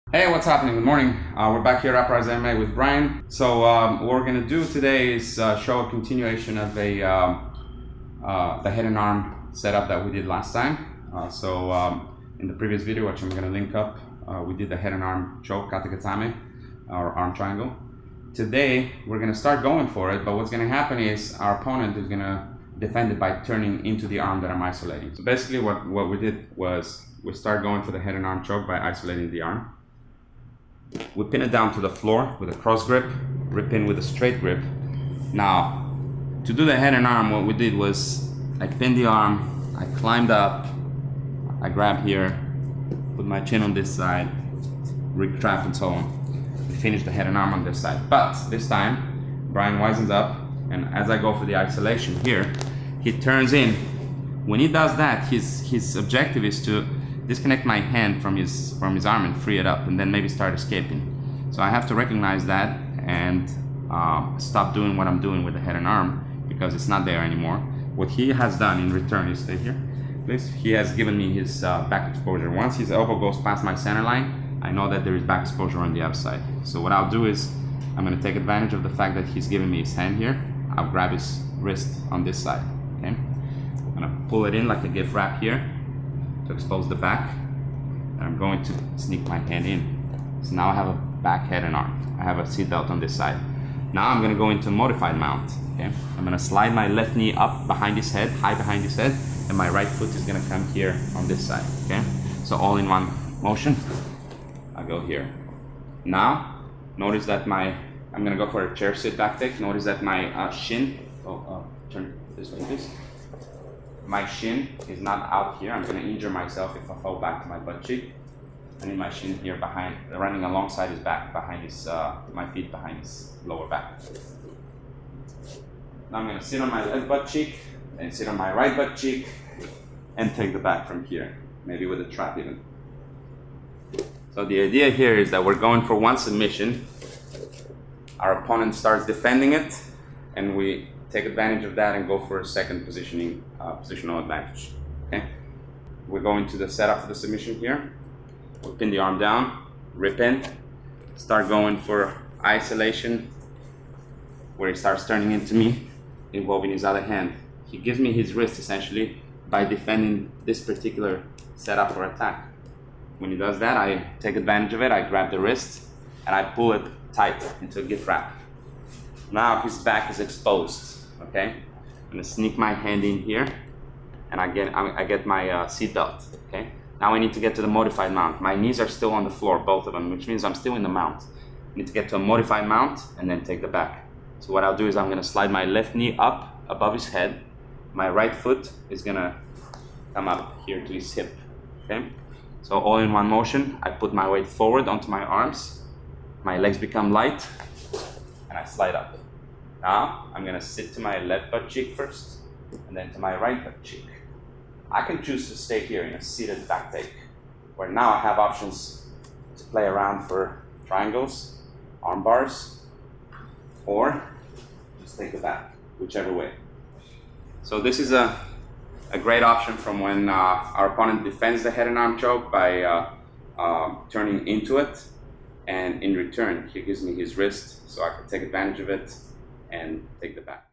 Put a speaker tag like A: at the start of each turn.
A: Hey, what's happening? Good morning. We're back here at Uprise MMA with Brian. So what we're going to do today is show a continuation of the head and arm setup that we did last time. In the previous video, which I'm going to link up, we did the head and arm choke, katagatame, or arm triangle. Today, we're going to start going for it, but what's going to happen is our opponent is going to defend it by turning into the arm that I'm isolating. So basically what we did was we start going for the head and arm choke by isolating the arm. We pin it down to the floor with a cross grip, rip in with a straight grip. Now, to do the head and arm, what we did was I pinned the arm, I climbed up, I grabbed here, put my chin on this side, rig trap and so on. We finished the head and arm on this side. But this time, Brian wisens up, and as I go for the isolation here, he turns in. When he does that, his objective is to disconnect my hand from his arm and free it up, and then maybe start escaping. So I have to recognize that and stop doing what I'm doing with the head and arm because it's not there anymore. What he has done in return is, stay here, please. He has given me his back exposure. Once his elbow goes past my center line, I know that there is back exposure on the other side. So what I'll do is I'm going to take advantage of the fact that he's giving me his hand here. I'll grab his wrist on this side. Okay, I'm going to pull it in like a gift wrap here to expose the back, and I'm going to sneak my hand in. So now I have a back, head, and arm. I have a seat belt on this side. Now I'm going to go into a modified mount. Okay, I'm going to slide my left knee up behind his head, high behind his head, and my right foot is going to come here on this side. Okay, so all in one motion. I go here. Now, notice that I'm going to go for a chair sit back take. Notice that my shin, turn this way, please. My shin is not out here. I'm going to injure myself if I fall back to my butt cheek. I need my shin here behind, running alongside his back, behind his, my feet behind his lower back. Now I'm going to sit on my left butt cheek, and sit on my right butt cheek, and take the back from here, maybe with a trap even. So the idea here is that we're going for one submission. Our opponent starts defending it, and we take advantage of that and go for a second positional advantage. Okay, we're going to the setup for the submission here. We'll pin the arm down, rip in, start going for isolation, where he starts turning into me, involving his other hand. He gives me his wrist essentially by defending this particular setup or attack. When he does that, I take advantage of it. I grab the wrist and I pull it tight into a gift wrap. Now his back is exposed. Okay, I'm gonna sneak my hand in here, and I get my seat belt. Okay, now I need to get to the modified mount. My knees are still on the floor, both of them, which means I'm still in the mount. I need to get to a modified mount and then take the back. So what I'll do is I'm gonna slide my left knee up above his head. My right foot is gonna come up here to his hip. Okay, so all in one motion, I put my weight forward onto my arms. My legs become light, and I slide up. Now, I'm going to sit to my left butt cheek first, and then to my right butt cheek. I can choose to stay here in a seated back take, where now I have options to play around for triangles, arm bars, or just take the back, whichever way. So this is a great option from when our opponent defends the head and arm choke by turning into it, and in return, he gives me his wrist so I can take advantage of it and take the back.